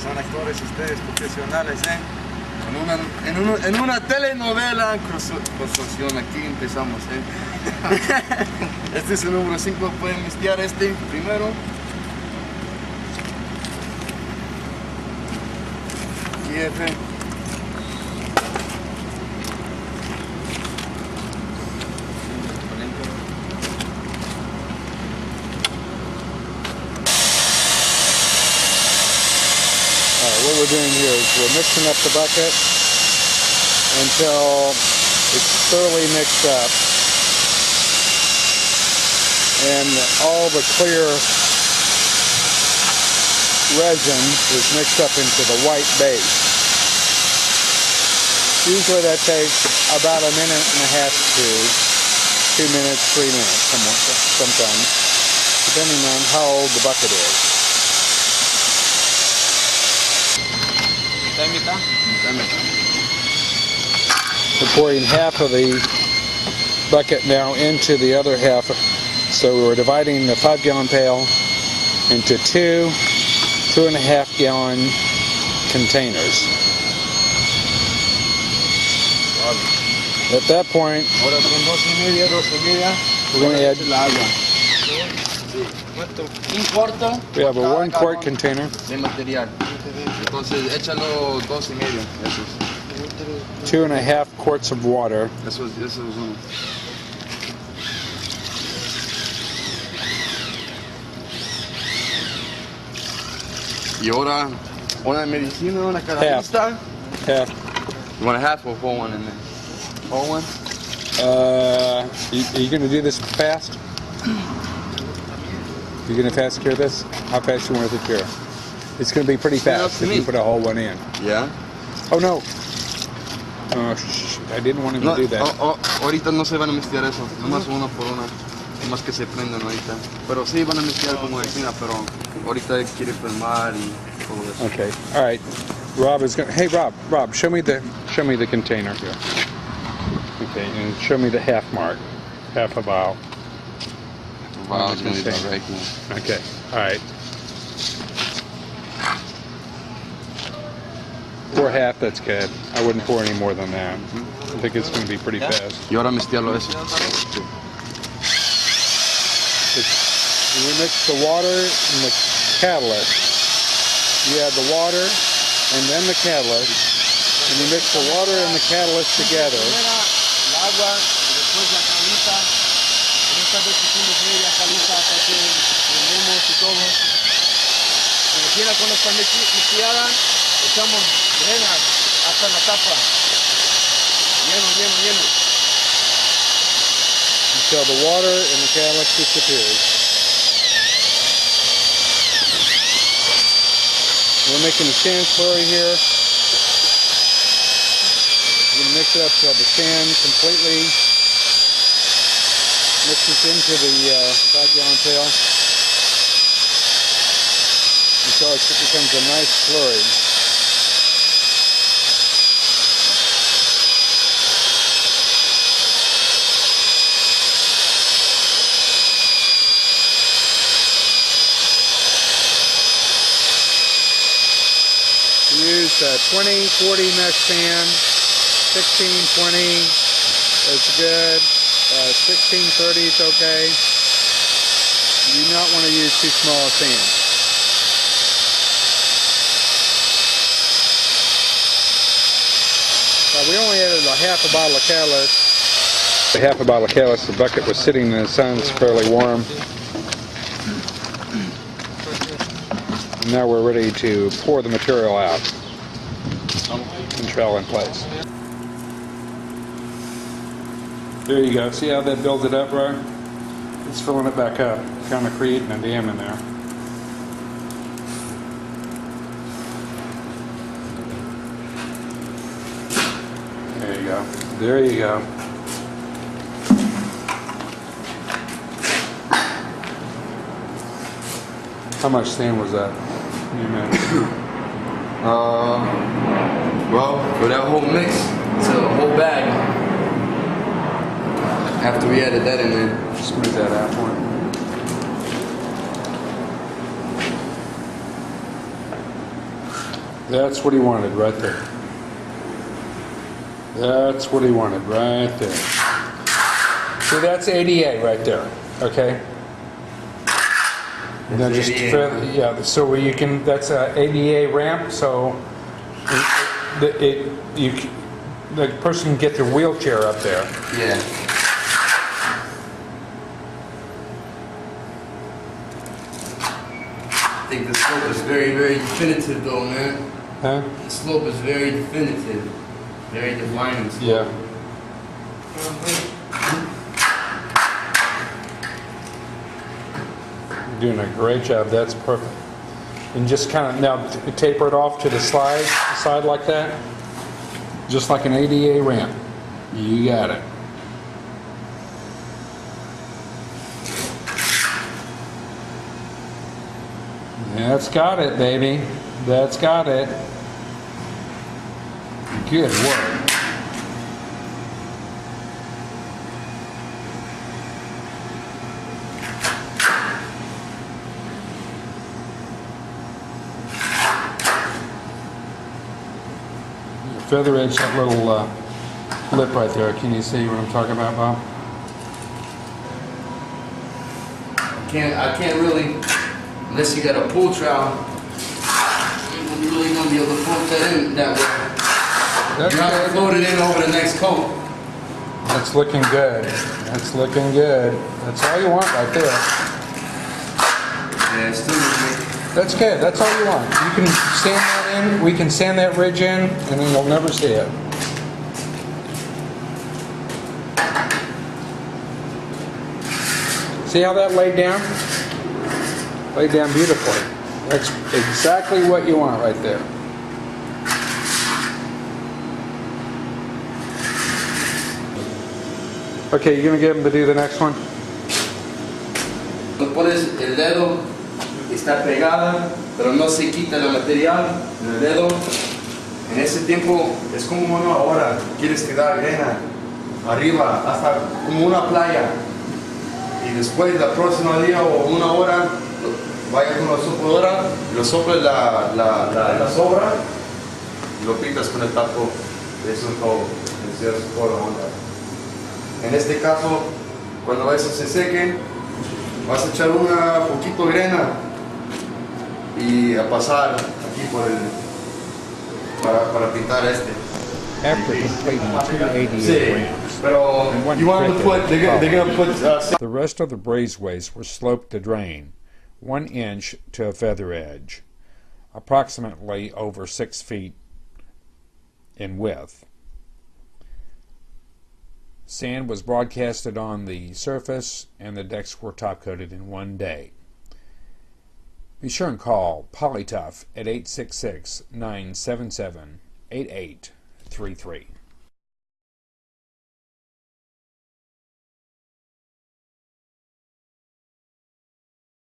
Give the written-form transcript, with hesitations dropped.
Son actores ustedes profesionales, ¿eh? En una telenovela construcción, aquí empezamos, ¿eh? Este es el número 5, pueden mezclar este primero. Y F. What we're doing here is we're mixing up the bucket until it's thoroughly mixed up and all the clear resin is mixed up into the white base. Usually that takes about a minute and a half to 2 minutes, 3 minutes sometimes, depending on how old the bucket is. We're pouring half of the bucket now into the other half, so we're dividing the 5-gallon pail into 2 2.5-gallon containers. At that point, we're going to add we have a 1-quart container. De material. Entonces échalo 2.5. Eso es. 2.5 quarts of water. Eso es uno. Y ahora una medicina, una canasta. Half. You want a half or whole one in there? Whole one? Are you going to do this fast? You're going to fast cure this? How fast you want it to cure? It's going to be pretty fast if you put a whole one in. Yeah? Oh no! I didn't want him to do that. Ahorita no se van a mezclar eso, nomás uno por uno. Nomás que se prendan ahorita. Pero sí van a mezclar como vecina, pero ahorita quiere filmar y todo eso. Okay, alright. Rob is going to... Hey Rob, show me the container here. Okay, and show me the half mark. Half a vial. Wow, it's going to be about right now. Okay, alright. Pour half, that's good. I wouldn't pour any more than that. I think it's going to be pretty fast. Y ahora mezclarlo eso. We mix the water and the catalyst. You add the water and then the catalyst, and you mix the water and the catalyst together. Echamos grenas hasta la tapa. Lleno. Until the water and the catalyst disappears. We're making a sand slurry here. We're going to mix it up till the sand completely mixes into the 5-gallon pail until it becomes a nice slurry. Use 20, 40 mesh pan, 16, 20 is good, 16, 30 is okay. You do not want to use too small a sand. We only added a half a bottle of catalyst. A half a bottle of catalyst, the bucket was sitting in the sun, it's fairly warm. Now we're ready to pour the material out and trowel in place. There you go. See how that builds it up, right? It's filling it back up, kind of creating a dam in there. There you go. There you go. How much sand was that? Well, for that whole mix, it's a whole bag. After we added that in there, smooth that out for him. That's what he wanted right there. That's what he wanted right there. So that's ADA right there, okay? And then just yeah, so you can, that's a ADA ramp, so the person can get their wheelchair up there. Yeah. I think the slope is very, very definitive though, man. Huh? The slope is very definitive. Very defining slope. Yeah. You're doing a great job. That's perfect. And just kind of now taper it off to the side like that. Just like an ADA ramp. You got it. That's got it, baby. That's got it. Good work. Feather edge that little lip right there. Can you see what I'm talking about, Bob? I can't really, unless you got a pull trowel, you're really gonna be able to pump that in that way. You have to float it in over the next coat. That's looking good. That's looking good. That's all you want right there. Yeah, it's still good. That's good. That's all you want. You can sand that in. We can sand that ridge in, and then you'll never see it. See how that laid down? Laid down beautifully. That's exactly what you want right there. Okay, you're going to get him to do the next one? No pones el dedo, está pegada, pero no se quita el material del dedo. En ese tiempo es como una hora, quieres quedar arena arriba, hasta como una playa. Y después, la próxima día o una hora, vaya con la sopladora, lo soplas la sobra y lo pintas con el tapo. Eso es todo, eso es toda la onda. En este caso, cuando eso se seque, vas a echar una poquito de grena y a pasar aquí por el para pintar este. After completing 288 Sí, ramps, pero you want to put, they're gonna put the rest of the breezeways were sloped to drain, 1 inch to a feather edge, approximately over 6 feet in width. Sand was broadcasted on the surface, and the decks were top-coated in 1 day. Be sure and call PolyTuff at 866-977-8833.